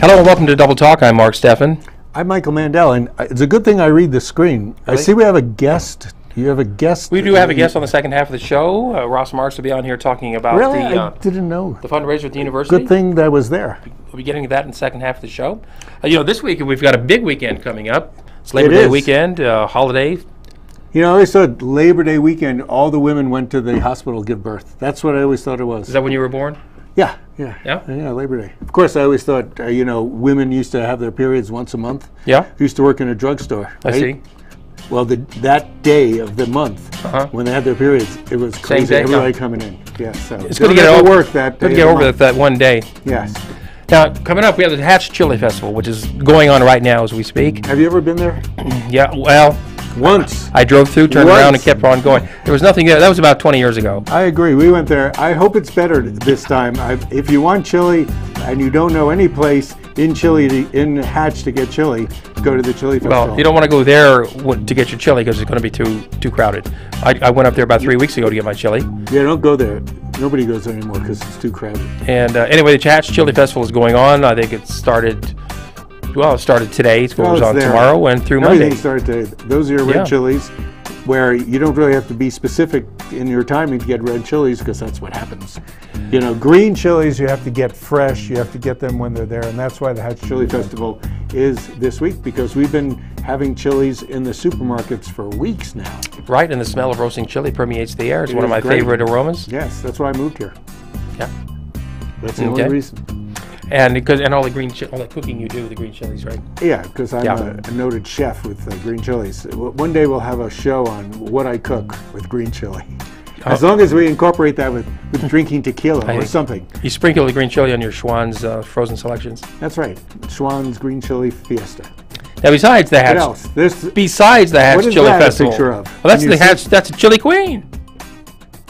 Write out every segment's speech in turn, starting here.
Hello and welcome to Double Talk. I'm Mark Steffen. I'm Michael Mandel, and it's a good thing I read the screen. Really? I see we have a guest. You have a guest? We do have a guest on the second half of the show. Ross Marks will be on here talking about I didn't know. the fundraiser at the university. Good thing that was there. We'll be getting to that in the second half of the show. This week we've got a big weekend coming up. It's Labor Day weekend, holiday. You know, I always thought Labor Day weekend, all the women went to the hospital to give birth. That's what I always thought it was. Is that when you were born? Yeah, Labor Day. Of course, I always thought, women used to have their periods once a month. Yeah. Used to work in a drugstore. I see. Well, that day of the month, when they had their periods, it was crazy. Day, everybody coming in. Yeah, so it's good to get over work that day. Good to get over that one day. Yes. Now, coming up, we have the Hatch Chili Festival, which is going on right now as we speak. Have you ever been there? Yeah, well, once. I drove through, turned around, and kept on going. There was nothing there. That was about 20 years ago. I agree. We went there. I hope it's better this time. If you want chili and you don't know any place in Hatch to get chili, go to the Chili Festival. Well, you don't want to go there to get your chili because it's going to be too crowded. I went up there about 3 weeks ago to get my chili. Yeah, don't go there. Nobody goes there anymore because it's too crowded. And anyway, the Hatch Chili Festival is going on. I think it started. Well, it started today. It goes on tomorrow and through Monday. Everything started today. Those are your red chilies, where you don't really have to be specific in your timing to get red chilies because that's what happens. Green chilies you have to get fresh. You have to get them when they're there, and that's why the Hatch Chili Festival is this week, because we've been having chilies in the supermarkets for weeks now. Right, and the smell of roasting chili permeates the air. It's one of my favorite aromas. Yes, that's why I moved here. Yeah, that's the only reason. And all the cooking you do, the green chilies, right? Yeah, because I'm a noted chef with green chilies. One day we'll have a show on what I cook with green chili. As long as we incorporate that with drinking tequila or something. You sprinkle the green chili on your Schwann's frozen selections. That's right. Schwann's Green Chili Fiesta. Now, besides the Hatch, what else? Besides the Hatch Chili Festival, a picture of? Well, that's the Hatch. That's a chili queen.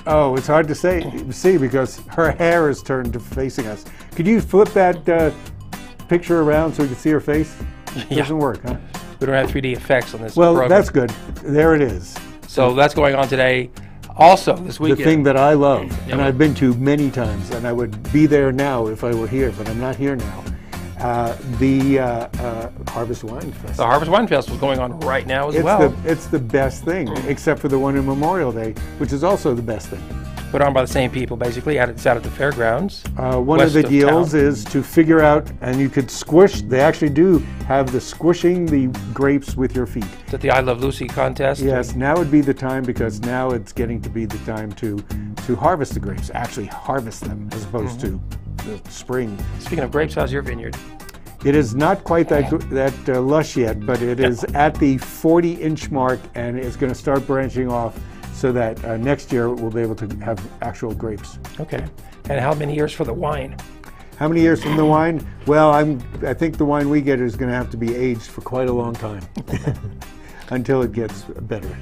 Oh, it's hard to see because her hair is turned to facing us. Could you flip that picture around so we can see her face? It doesn't work, huh? We don't have 3D effects on this program. That's good. There it is. So that's going on today. Also, this weekend. The thing that I love, and I've been to many times, and I would be there now if I were here, but I'm not here now. The Harvest Wine Festival. The Harvest Wine Festival is going on right now as well. It's the best thing, except for the one in Memorial Day, which is also the best thing. Put on by the same people, basically. It's out at the fairgrounds. One of the deals is to figure out, and you could squish. They actually do have the squishing the grapes with your feet. Is that the I Love Lucy contest? Yes, now would be the time, because now it's getting to be the time to harvest the grapes, actually harvest them, as opposed to the spring. Speaking of grapes, how's your vineyard? It is not quite that lush yet, but it is at the 40-inch mark, and it's going to start branching off so that next year we'll be able to have actual grapes. Okay. And how many years for the wine? How many years from the wine? Well, I think the wine we get is going to have to be aged for quite a long time until it gets better.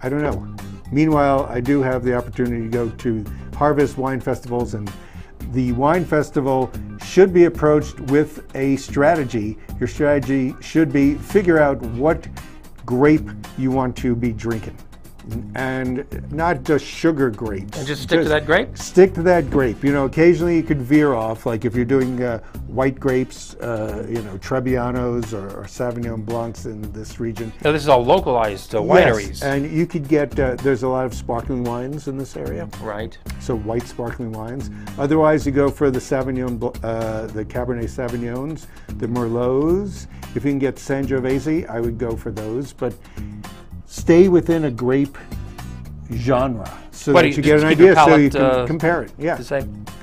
I don't know. Meanwhile, I do have the opportunity to go to harvest wine festivals, and the wine festival should be approached with a strategy. Your strategy should be figure out what grape you want to be drinking. And not just sugar grapes. And just stick to that grape? Stick to that grape. Occasionally you could veer off, like if you're doing white grapes, Trebbianos or Sauvignon Blancs in this region. Now, this is all localized wineries. Yes, and you could get, there's a lot of sparkling wines in this area. Right. So white sparkling wines. Otherwise, you go for the Sauvignon, the Cabernet Sauvignons, the Merlots. If you can get Sangiovese, I would go for those. But stay within a grape genre so that you get an idea, so you can compare it. Yeah.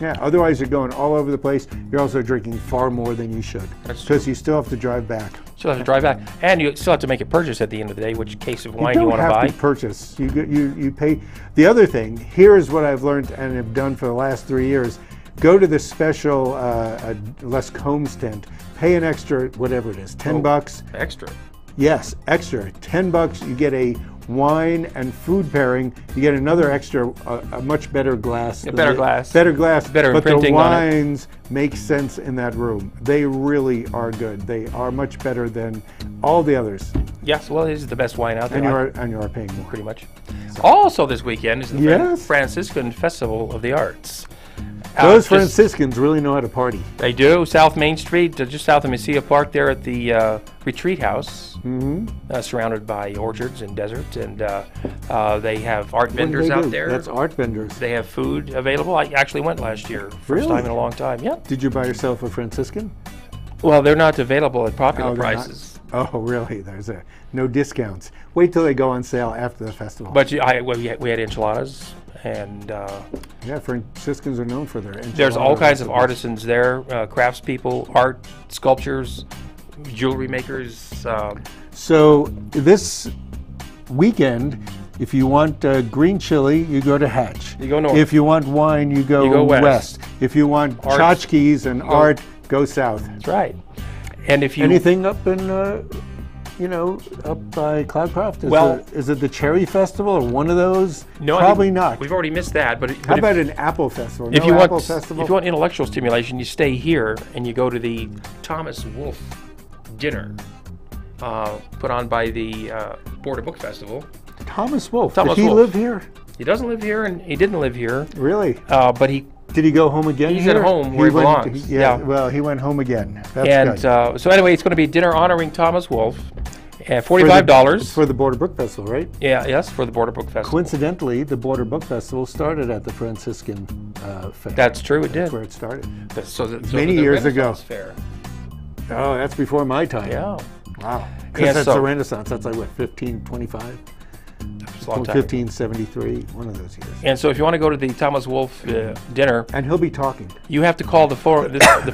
Yeah. Otherwise, you're going all over the place. You're also drinking far more than you should, because you still have to drive back. Still have to drive back, and you still have to make a purchase at the end of the day. Which case of wine you want to buy? You don't have to purchase. You pay. The other thing here is what I've learned and have done for the last 3 years. Go to the special Les Combs tent. Pay an extra, whatever it is, $10. Extra. Yes, extra. $10, you get a wine and food pairing. You get another extra, a much better glass. Better glass. Better glass. Better but printing the wines make sense in that room. They really are good. They are much better than all the others. Yes, well, it is the best wine out there. And you are paying more. Pretty much. So. Also this weekend is the Franciscan Festival of the Arts. Those Franciscans really know how to party. They do. South Main Street, just south of Mesilla Park, there at the Retreat House, surrounded by orchards and deserts, and they have art vendors out there. That's art vendors. They have food available. I actually went last year, first time in a long time. Yeah. Did you buy yourself a Franciscan? Well, they're not available at popular prices. Oh, really? There's no discounts. Wait till they go on sale after the festival. But we had enchiladas, and yeah, Franciscans are known for their enchiladas. There's all kinds of artisans there, craftspeople, art, sculptures, jewelry makers. So this weekend, if you want green chili, you go to Hatch. You go north. If you want wine, you go west. If you want tchotchkes and art, go south. That's right. And if you anything up in up by Cloudcroft? Is it the Cherry Festival or one of those? No, probably not. We've already missed that. But how about an Apple Festival? If you want intellectual stimulation, you stay here and you go to the Thomas Wolfe dinner, put on by the Border Book Festival. Thomas Wolfe. Did he live here? He doesn't live here, and he didn't live here. Really? But he. Did he go home again? He's at home where he belongs. Yeah. Well, he went home again. That's good. So anyway, it's going to be a dinner honoring Thomas Wolfe. $45 for the Border Book Festival, right? Yeah. Yes, for the Border Book Festival. Coincidentally, the Border Book Festival started at the Franciscan Fair. That's true. It did. That's where it started. Many years ago. Fair. Oh, that's before my time. Yeah. Wow. Because that's the Renaissance. That's like what, 1525? 1573, one of those years. And so if you want to go to the Thomas Wolfe dinner, and he'll be talking, you have to call the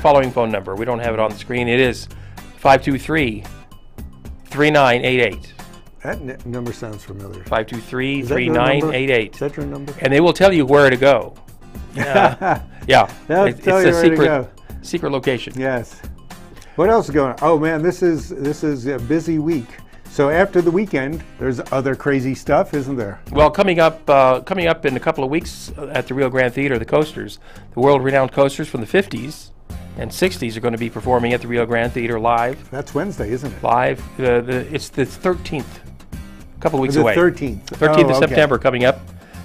following phone number. We don't have it on the screen. It is 523-3988. That number sounds familiar. 523-3988. Is that your number? And they will tell you where to go. Yeah. It's a secret location. Yes. What else is going on? Oh man, this is a busy week. So after the weekend, there's other crazy stuff, isn't there? Well, coming up in a couple of weeks at the Rio Grande Theater, the Coasters, the world-renowned Coasters from the 50s and 60s are going to be performing at the Rio Grande Theater live. That's Wednesday, isn't it? Live. It's the 13th, a couple of weeks away. The 13th. 13th of September coming up.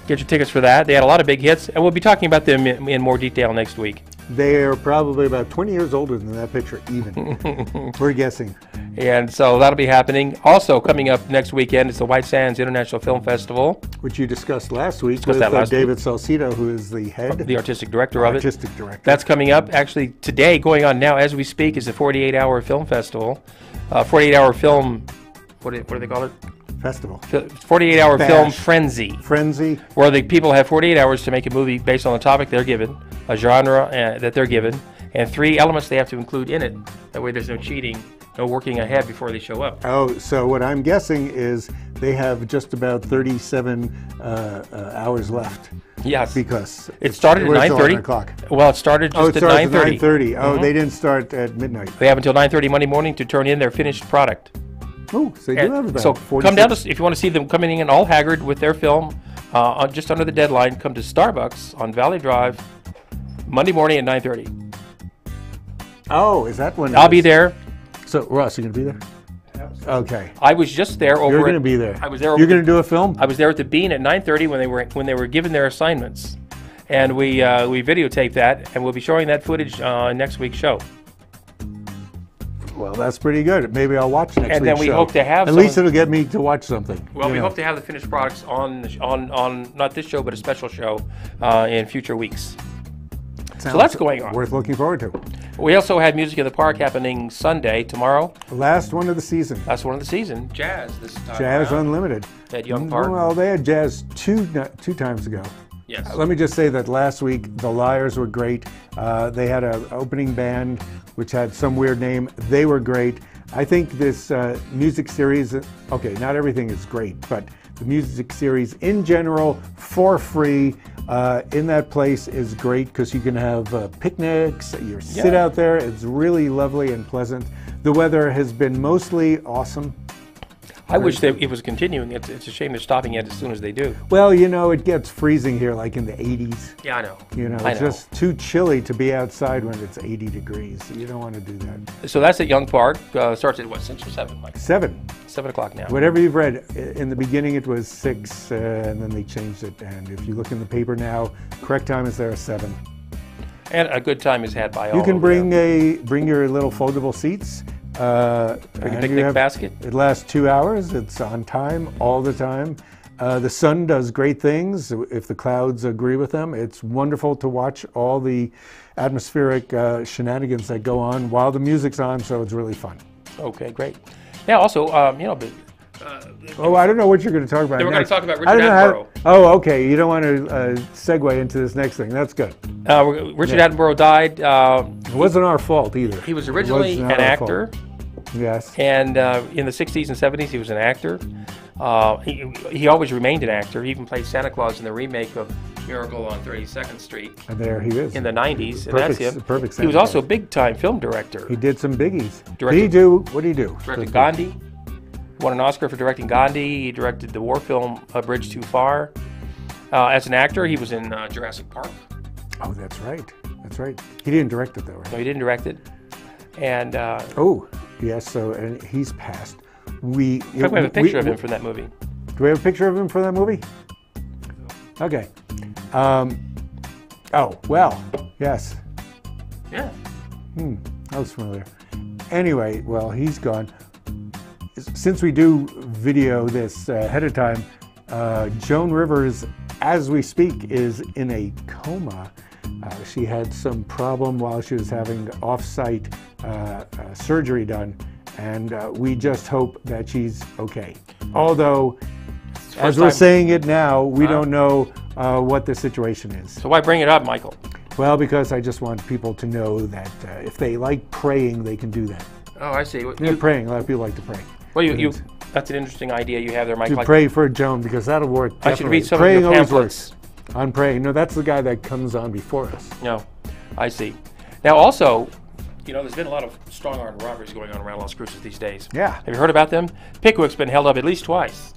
Get your tickets for that. They had a lot of big hits, and we'll be talking about them in more detail next week. They are probably about 20 years older than that picture, even. We're guessing. And so that'll be happening. Also coming up next weekend is the White Sands International Film Festival, which you discussed last week with David Salcido, who is the head, the artistic director of it. Artistic director. That's coming up. Actually, today, going on now as we speak, is the 48-hour film festival. 48-hour film. What do they call it? Festival. 48-hour film frenzy. Frenzy. Where the people have 48 hours to make a movie based on the topic they're given, a genre that they're given, and 3 elements they have to include in it. That way there's no cheating, no working ahead before they show up. Oh, so what I'm guessing is they have just about 37 hours left. Yes. Because it started at 9:30. Well, it started just at 9:30. 9:30. Oh, they didn't start at midnight. They have until 9:30 Monday morning to turn in their finished product. Oh, so they do have about 46. Come down if you want to see them coming in all haggard with their film, just under the deadline. Come to Starbucks on Valley Drive, Monday morning at 9:30. Oh, is that when? I'll be there. So Ross, you gonna be there? Absolutely. Okay. I was just there. You're gonna be there. I was there. You're gonna do a film? I was there at the Bean at 9:30 when they were given their assignments, and we videotaped that, and we'll be showing that footage next week's show. Well, that's pretty good. Maybe I'll watch next week's show. And then we hope to have at least it'll get me to watch something. Well, we hope to have the finished products on not this show, but a special show in future weeks. So that's going on. Worth looking forward to. We also had Music in the Park happening Sunday, tomorrow. Last one of the season. Last one of the season. Jazz this time. Jazz around. Unlimited. At Young Park. Well, they had jazz two times ago. Yes. Let me just say that last week the Liars were great. They had an opening band which had some weird name. They were great. I think this music series, okay, not everything is great, but the music series in general for free in that place is great because you can have picnics, you sit out there. It's really lovely and pleasant. The weather has been mostly awesome. I wish that it was continuing. It's a shame they're stopping it as soon as they do. Well, you know, it gets freezing here like in the 80s. Yeah, I know. You know, it's just too chilly to be outside when it's 80 degrees. You don't want to do that. So that's at Young Park. Starts at what, 6 or 7? Mike? 7. 7 o'clock now. Whatever you've read, in the beginning it was 6, and then they changed it. And if you look in the paper now, correct time is there at 7. And a good time is had by all. You can over there. bring your little foldable seats. Bring a picnic basket. It lasts 2 hours. It's on time all the time. The sun does great things if the clouds agree with them. It's wonderful to watch all the atmospheric shenanigans that go on while the music's on, so it's really fun. Okay, great. Now, also, I don't know what you're going to talk about. We're going to talk about I Richard don't know Attenborough. Okay. You don't want to segue into this next thing. That's good. Richard Attenborough died. It wasn't our fault either. He was originally an actor. Yes. And in the 60s and 70s, he was an actor. He always remained an actor. He even played Santa Claus in the remake of Miracle on 32nd Street. And there he is. In the 90s. Perfect, and that's him. Perfect Santa He was also a big-time film director. He did some biggies. What did he do? Directed Gandhi. Won an Oscar for directing Gandhi. He directed the war film A Bridge Too Far. As an actor, he was in Jurassic Park. Oh, that's right. That's right. He didn't direct it, though, right? No, he didn't direct it. And yes. So, and he's passed. We have a picture of him from that movie. Do we have a picture of him for that movie? Okay. Oh well. Yes. Yeah. That was familiar. Anyway, well, he's gone. Since we do video this ahead of time, Joan Rivers, as we speak, is in a coma. She had some problem while she was having off-site surgery done, and we just hope that she's okay. Although, as we're saying it now, we don't know what the situation is. So why bring it up, Michael? Well, because I just want people to know that if they like praying, they can do that. Oh, I see. Praying. A lot of people like to pray. Well, that's an interesting idea you have there, Michael. To pray for Joan, because that'll work. Definitely. I should read some praying of your always pamphlets. Works. On praying. No, that's the guy that comes on before us. No, I see. Now, also, there's been a lot of strong-arm robberies going on around Las Cruces these days. Yeah. Have you heard about them? Pickwick's been held up at least twice.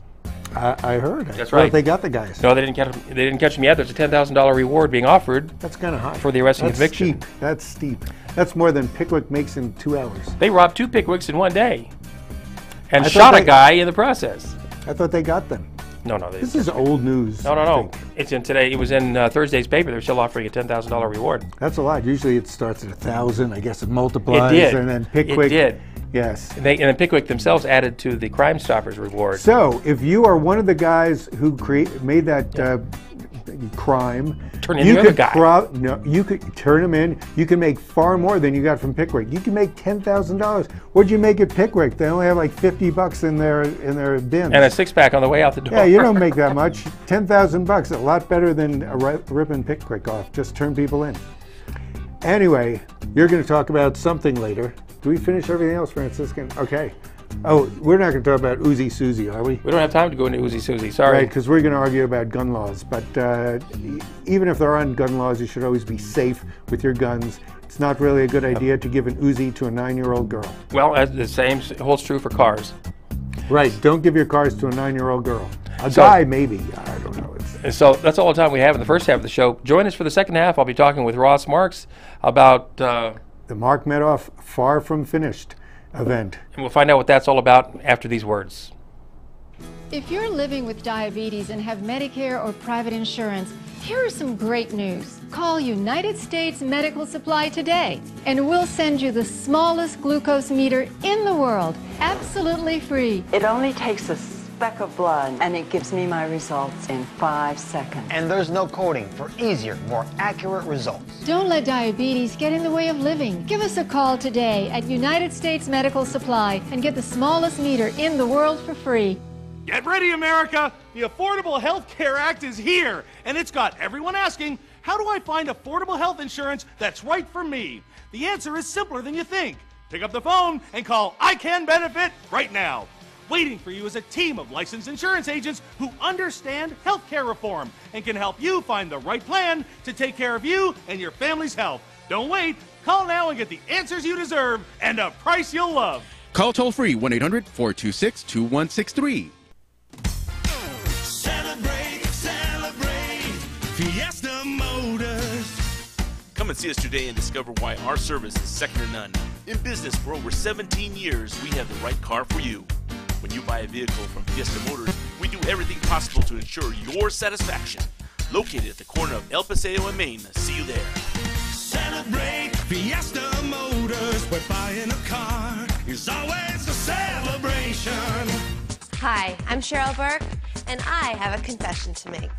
I heard. That's right. They got the guys. No, they didn't catch them. They didn't catch them yet. There's a $10,000 reward being offered. That's kind of high for the arrest and conviction. That's steep. That's more than Pickwick makes in 2 hours. They robbed 2 Pickwicks in one day, and shot a guy in the process. I thought they got them. No. This is old news. No. It's in today. It was in Thursday's paper. They're still offering a $10,000 reward. That's a lot. Usually it starts at 1,000. I guess it multiplies. It did. And then Pickwick. It did. Yes. And then Pickwick themselves added to the Crime Stoppers reward. So if you are one of the guys who made that crime, turn in the other guy. You could turn him in. You can make far more than you got from Pickwick. You can make $10,000. What'd you make at Pickwick? They only have like $50 in their bins. And a 6-pack on the way out the door. Yeah, you don't make that much. $10,000, a lot better than ripping Pickwick off. Just turn people in. Anyway, you're going to talk about something later. Do we finish everything else, Franciscan? Okay. Oh, we're not going to talk about Uzi Susie, are we? We don't have time to go into Uzi Susie, sorry. Right, because we're going to argue about gun laws. But even if there aren't gun laws, you should always be safe with your guns. It's not really a good idea to give an Uzi to a 9-year-old girl. Well, the same holds true for cars. Right, don't give your cars to a 9-year-old girl. A guy, maybe. I don't know. And so that's all the time we have in the first half of the show. Join us for the second half. I'll be talking with Ross Marks about the Mark Medoff Far From Finished event. And we'll find out what that's all about after these words. If you're living with diabetes and have Medicare or private insurance, here is some great news. Call United States Medical Supply today, and we'll send you the smallest glucose meter in the world, absolutely free. It only takes a speck of blood, and it gives me my results in 5 seconds. And there's no coding for easier, more accurate results. Don't let diabetes get in the way of living. Give us a call today at United States Medical Supply and get the smallest meter in the world for free. Get ready, America! The Affordable Health Care Act is here, and it's got everyone asking, how do I find affordable health insurance that's right for me? The answer is simpler than you think. Pick up the phone and call I Can Benefit right now. Waiting for you is a team of licensed insurance agents who understand healthcare reform and can help you find the right plan to take care of you and your family's health. Don't wait. Call now and get the answers you deserve and a price you'll love. Call toll-free 1-800-426-2163. Celebrate, celebrate, Fiesta Motors. Come and see us today and discover why our service is second to none. In business for over 17 years, we have the right car for you. When you buy a vehicle from Fiesta Motors, we do everything possible to ensure your satisfaction. Located at the corner of El Paseo and Main. See you there. celebrate. Fiesta Motors, where buying a car is always a celebration. Hi, I'm Cheryl Burke, and I have a confession to make.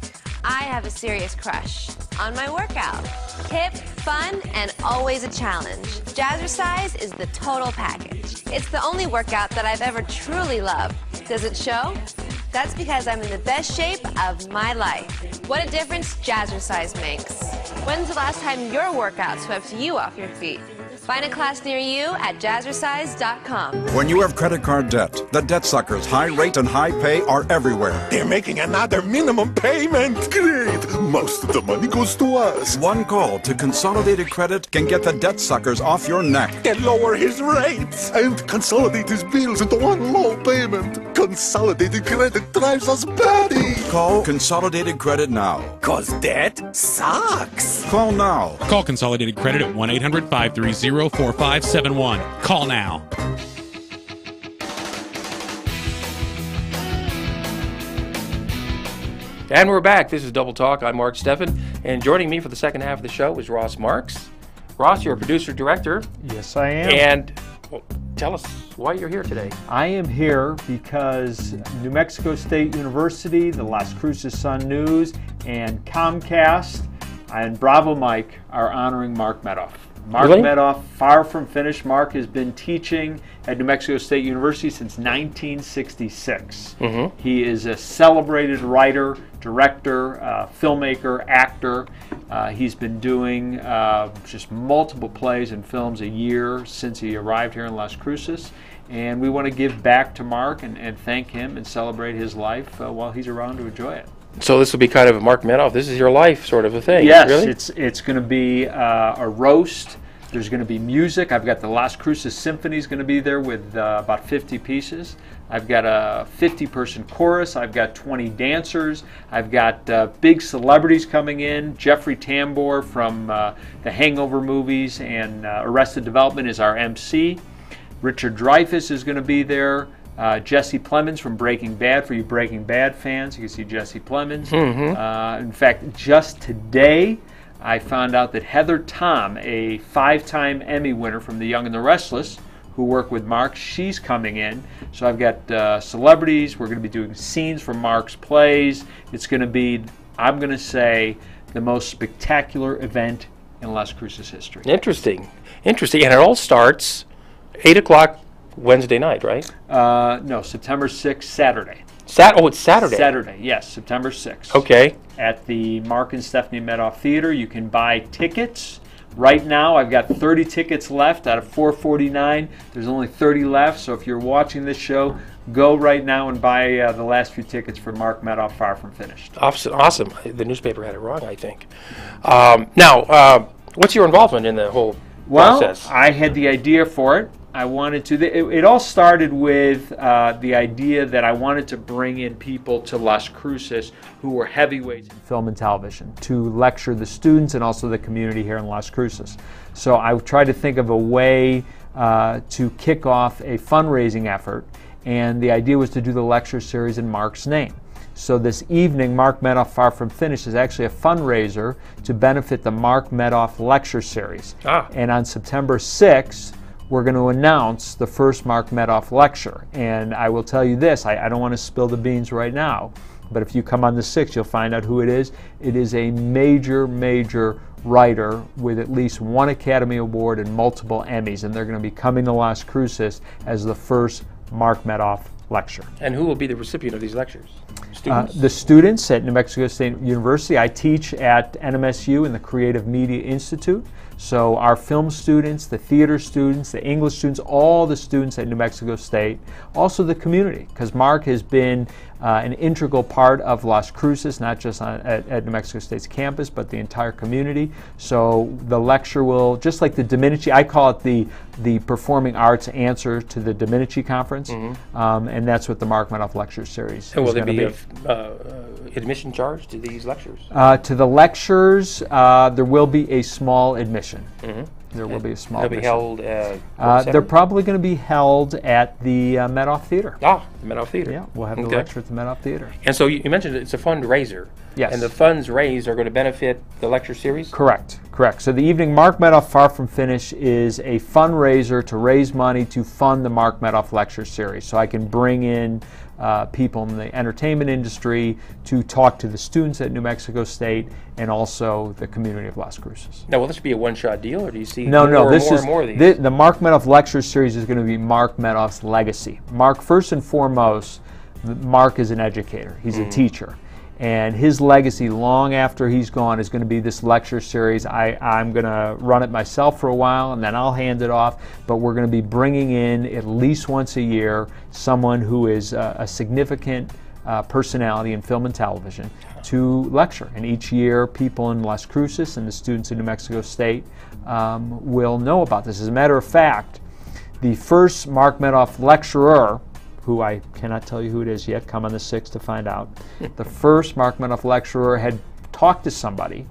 I have a serious crush on my workout. Hip, fun, and always a challenge. Jazzercise is the total package. It's the only workout that I've ever truly loved. Does it show? That's because I'm in the best shape of my life. What a difference Jazzercise makes. When's the last time your workout swept you off your feet? Find a class near you at jazzercise.com. When you have credit card debt, the debt suckers' high rate and high pay are everywhere. They're making another minimum payment. Great. Most of the money goes to us. One call to Consolidated Credit can get the debt suckers off your neck. And lower his rates. And consolidate his bills into one low payment. Consolidated Credit drives us batty. Call Consolidated Credit now. 'Cause debt sucks. Call now. Call Consolidated Credit at 1-800-530-4571. Call now. And we're back. This is Double Talk. I'm Mark Steffen. And joining me for the second half of the show is Ross Marks. Ross, you're a producer-director. Yes, I am. And well, tell us why you're here today. I am here because New Mexico State University, the Las Cruces Sun News, and Comcast and Bravo Mike are honoring Mark Medoff. Mark Really? Medoff, far from finished. Mark has been teaching at New Mexico State University since 1966. He is a celebrated writer, director, filmmaker, actor. He's been doing just multiple plays and films a year since he arrived here in Las Cruces. And we want to give back to Mark and thank him and celebrate his life while he's around to enjoy it. So this will be kind of a Mark Medoff. This is your life sort of a thing. Yes, really? it's going to be a roast. There's going to be music. I've got the Las Cruces Symphony is going to be there with about 50 pieces. I've got a 50-person chorus. I've got 20 dancers. I've got big celebrities coming in. Jeffrey Tambor from the Hangover movies and Arrested Development is our MC. Richard Dreyfuss is going to be there. Jesse Plemons from Breaking Bad, for you Breaking Bad fans, you can see Jesse Plemons. In fact, just today, I found out that Heather Tom, a 5-time Emmy winner from The Young and the Restless, who worked with Mark, she's coming in. So I've got celebrities. We're going to be doing scenes from Mark's plays. It's going to be, I'm going to say, the most spectacular event in Las Cruces history. Interesting. Interesting. And it all starts 8 o'clock Wednesday night, right? No, September 6th, Saturday. Oh, it's Saturday. Saturday, yes, September 6th. Okay. At the Mark and Stephanie Medoff Theater. You can buy tickets. Right now, I've got 30 tickets left out of 449. There's only 30 left, so if you're watching this show, go right now and buy the last few tickets for Mark Medoff, Far From Finished. Awesome. The newspaper had it wrong, I think. Now, what's your involvement in the whole process? Well, I had the idea for it. I wanted to. It all started with the idea that I wanted to bring in people to Las Cruces who were heavyweights in film and television to lecture the students and also the community here in Las Cruces. So I tried to think of a way to kick off a fundraising effort, and the idea was to do the lecture series in Mark's name. So this evening, Mark Medoff Far From Finished is actually a fundraiser to benefit the Mark Medoff lecture series. And on September 6th, we're going to announce the first Mark Medoff lecture. And I will tell you this, I don't want to spill the beans right now, but if you come on the 6th, you'll find out who it is. It is a major, major writer with at least 1 Academy Award and multiple Emmys, and they're going to be coming to Las Cruces as the first Mark Medoff lecture. And who will be the recipient of these lectures? Students? The students at New Mexico State University. I teach at NMSU in the Creative Media Institute. So our film students, the theater students, the English students, all the students at New Mexico State, also the community, because Mark has been an integral part of Las Cruces, not just at New Mexico State's campus, but the entire community. So the lecture will, just like the Dominici, I call it the performing arts answer to the Dominici conference, and that's what the Mark Medoff lecture series and is will going there to be admission charge to these lectures? To the lectures, there will be a small admission. There will be a small admission. They'll be held they're probably going to be held at the Medoff Theater. The Medoff Theater. Yeah, we'll have the lecture at the Medoff Theater. And so you mentioned it's a fundraiser. Yes. And the funds raised are going to benefit the lecture series? Correct, correct. So the evening Mark Medoff Far From Finish is a fundraiser to raise money to fund the Mark Medoff lecture series. So I can bring in people in the entertainment industry to talk to the students at New Mexico State and also the community of Las Cruces. Now, will this be a one-shot deal, or do you see more and more of these? The Mark Medoff lecture series is going to be Mark Medoff's legacy. Mark, first and foremost, Mark is an educator. He's a teacher. And his legacy, long after he's gone, is going to be this lecture series. I'm going to run it myself for a while, and then I'll hand it off. But we're going to be bringing in, at least once a year, someone who is a significant personality in film and television to lecture. And each year, people in Las Cruces and the students in New Mexico State will know about this. As a matter of fact, the first Mark Medoff lecturer, who I cannot tell you who it is yet, come on the 6th to find out. The first Mark Medoff lecturer had talked to somebody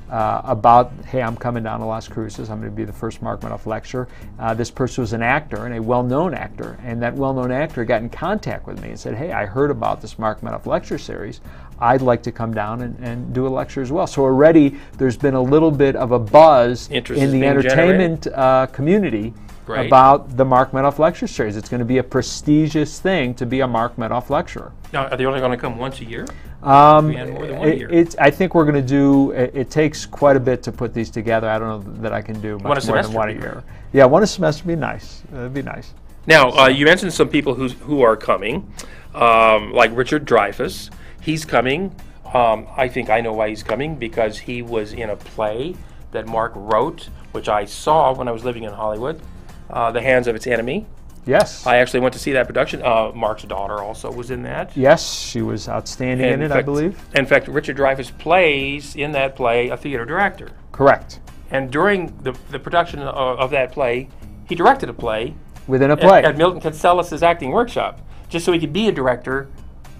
about, hey, I'm coming down to Las Cruces, I'm going to be the first Mark Medoff lecturer. This person was an actor, and a well-known actor, and that well-known actor got in contact with me and said, hey, I heard about this Mark Medoff lecture series. I'd like to come down and do a lecture as well. So already there's been a little bit of a buzz in the entertainment community about the Mark Medoff lecture series. It's going to be a prestigious thing to be a Mark Medoff lecturer. Now, are they only going to come once a year? More than 1 year? I think we're going to do, it takes quite a bit to put these together. I don't know that I can do much more than one a year. Yeah, one a semester would be nice. That'd be nice. Now, you mentioned some people who are coming, like Richard Dreyfuss. He's coming. I think I know why he's coming, because he was in a play that Mark wrote, which I saw when I was living in Hollywood. The Hands of Its Enemy. Yes. I actually went to see that production. Mark's daughter also was in that. Yes, she was outstanding in it, I believe. In fact, Richard Dreyfuss plays in that play a theater director. Correct. And during the production of that play, he directed a play. Within a play. At Milton Katselas' acting workshop, just so he could be a director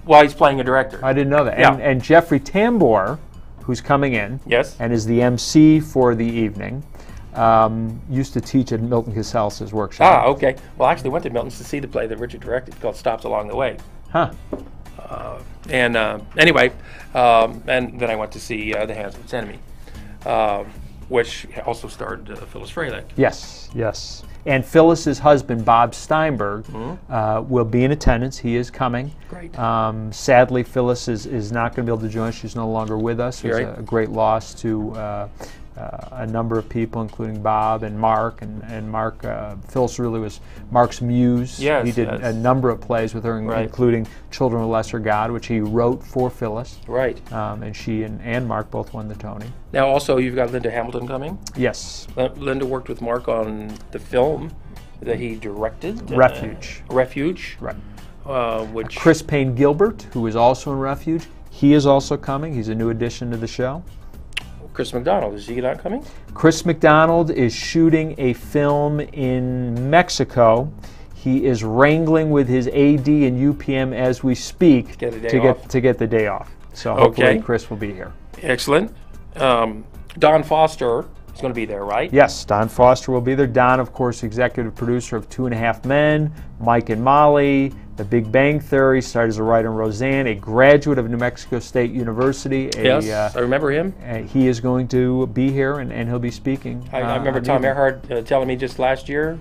while he's playing a director. I didn't know that. Yeah. And Jeffrey Tambor, who's coming in, and is the MC for the evening, used to teach at Milton Katselas' workshop. Ah, okay. Well, I actually went to Milton's to see the play that Richard directed called Stops Along the Way. Huh. Anyway, and then I went to see The Hands of Its Enemy, which also starred Phyllis Frelick. Yes, yes. And Phyllis's husband, Bob Steinberg, will be in attendance. He is coming. Great. Sadly, Phyllis is not going to be able to join us. She's no longer with us. It was a great loss to a number of people, including Bob and Mark. And Mark, Phyllis really was Mark's muse. Yes, he did a number of plays with her, including Children of Lesser God, which he wrote for Phyllis. Right. And she and Mark both won the Tony. Now, also, you've got Linda Hamilton coming? Yes. Linda worked with Mark on the film that he directed. Refuge. Refuge. Right. Which Chris Payne Gilbert, who is also in Refuge, he is also coming. He's a new addition to the show. Chris MacDonald, is he not coming? Chris MacDonald is shooting a film in Mexico. He is wrangling with his AD and UPM as we speak to get the day off. So hopefully Chris will be here. Excellent. Don Foster is going to be there, right? Yes, Don Foster will be there. Don, of course, executive producer of 2.5 Men, Mike and Molly, The Big Bang Theory, started as a writer in Roseanne, a graduate of New Mexico State University. Yes, I remember him. He is going to be here, and he'll be speaking. I remember Tom Earhart telling me just last year,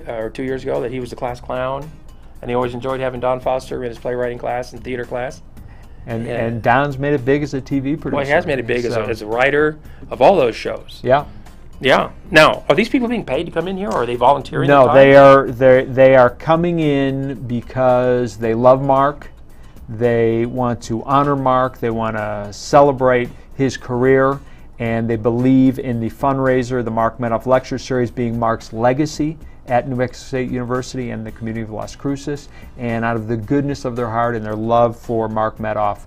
or 2 years ago, that he was a class clown, and he always enjoyed having Don Foster in his playwriting class and theater class. And Don's made it big as a TV producer. Well, he has made it big as a writer of all those shows. Yeah. Yeah. Now, are these people being paid to come in here, or are they volunteering? No, they are coming in because they love Mark. They want to honor Mark. They want to celebrate his career, and they believe in the fundraiser, the Mark Medoff Lecture Series, being Mark's legacy at New Mexico State University and the community of Las Cruces. And out of the goodness of their heart and their love for Mark Medoff,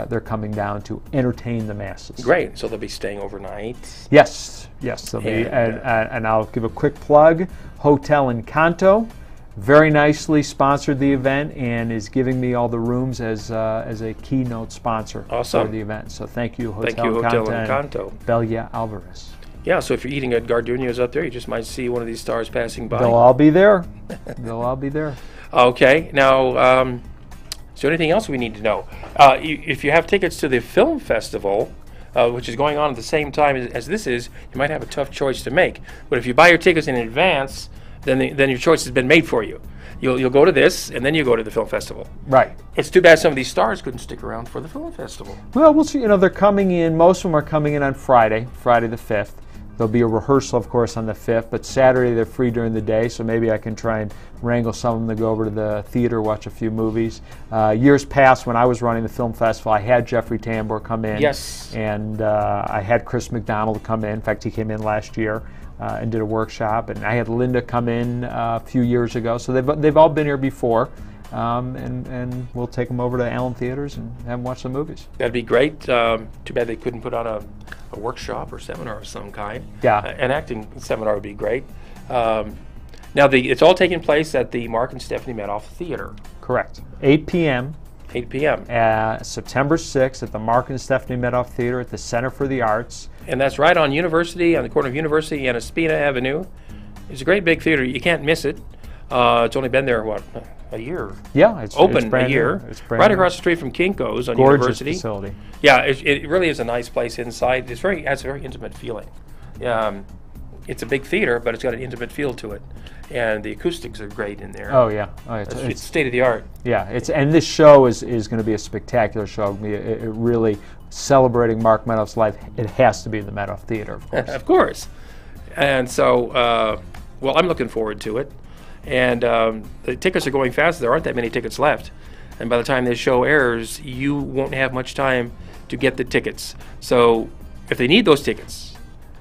they're coming down to entertain the masses. Great. So they'll be staying overnight? Yes. Yes. They'll be, and I'll give a quick plug. Hotel Encanto very nicely sponsored the event and is giving me all the rooms as a keynote sponsor for the event. So thank you, Hotel Encanto. And Belia Alvarez. Yeah, so if you're eating at Gardunia's up there, you just might see one of these stars passing by. They'll all be there. They'll all be there. Okay, now, is there anything else we need to know? If you have tickets to the film festival, which is going on at the same time as this is, you might have a tough choice to make. But if you buy your tickets in advance, then your choice has been made for you. You'll go to this, and then you go to the film festival. Right. It's too bad some of these stars couldn't stick around for the film festival. Well, we'll see. You know, they're coming in. Most of them are coming in on Friday the 5th. There'll be a rehearsal, of course, on the 5th, but Saturday they're free during the day, so maybe I can try and wrangle some of them to go over to the theater, watch a few movies. Years past, when I was running the film festival, I had Jeffrey Tambor come in. Yes. And I had MacDonald come in. In fact, he came in last year and did a workshop. And I had Linda come in a few years ago. So they've all been here before. And we'll take them over to Allen Theaters and have them watch the movies. That'd be great. Too bad they couldn't put on a workshop or seminar of some kind. Yeah. An acting seminar would be great. Now, it's all taking place at the Mark and Stephanie Medoff Theater. Correct. 8 p.m. 8 p.m. September 6th at the Mark and Stephanie Medoff Theater at the Center for the Arts. And that's right on University, on the corner of University and Espina Avenue. It's a great big theater. You can't miss it. It's only been there, what, a year? Yeah, it's open brand a year. New. It's brand right new. across the street from Kinko's on Gorgeous University. Facility. Yeah, it really is a nice place inside. Has a very intimate feeling. It's a big theater, but it's got an intimate feel to it, and the acoustics are great in there. Oh yeah, it's state of the art. Yeah, and this show is going to be a spectacular show. It really celebrating Mark Medoff's life. It has to be in the Medoff Theater, of course. Of course. And so, well, I'm looking forward to it. And the tickets are going fast. There aren't that many tickets left. And by the time this show airs, you won't have much time to get the tickets. So if they need those tickets,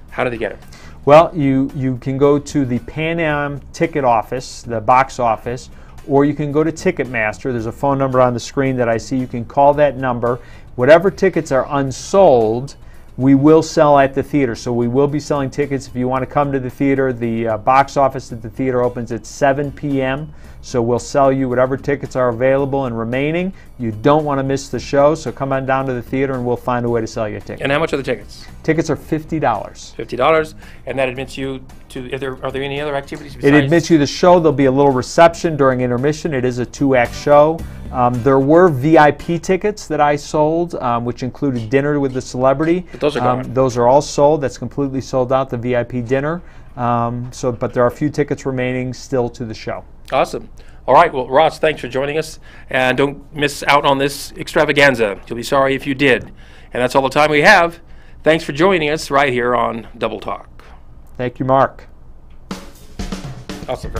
how do they get them? Well, you can go to the Pan Am ticket office, the box office, or you can go to Ticketmaster. There's a phone number on the screen that I see. You can call that number. Whatever tickets are unsold, we will sell at the theater. So we will be selling tickets. If you want to come to the theater, the box office at the theater opens at 7 p.m. So we'll sell you whatever tickets are available and remaining. You don't want to miss the show, so come on down to the theater and we'll find a way to sell you a ticket. And how much are the tickets? Tickets are $50. $50, and that admits you to, are there any other activities besides? It admits you to the show. There'll be a little reception during intermission. It is a 2-act show. There were VIP tickets that I sold, which included dinner with the celebrity. But those are gone. Those are all sold. That's completely sold out, the VIP dinner. But there are a few tickets remaining still to the show. Awesome. All right, well, Ross, thanks for joining us. And don't miss out on this extravaganza. You'll be sorry if you did. And that's all the time we have. Thanks for joining us right here on Double Talk. Thank you, Mark. Awesome.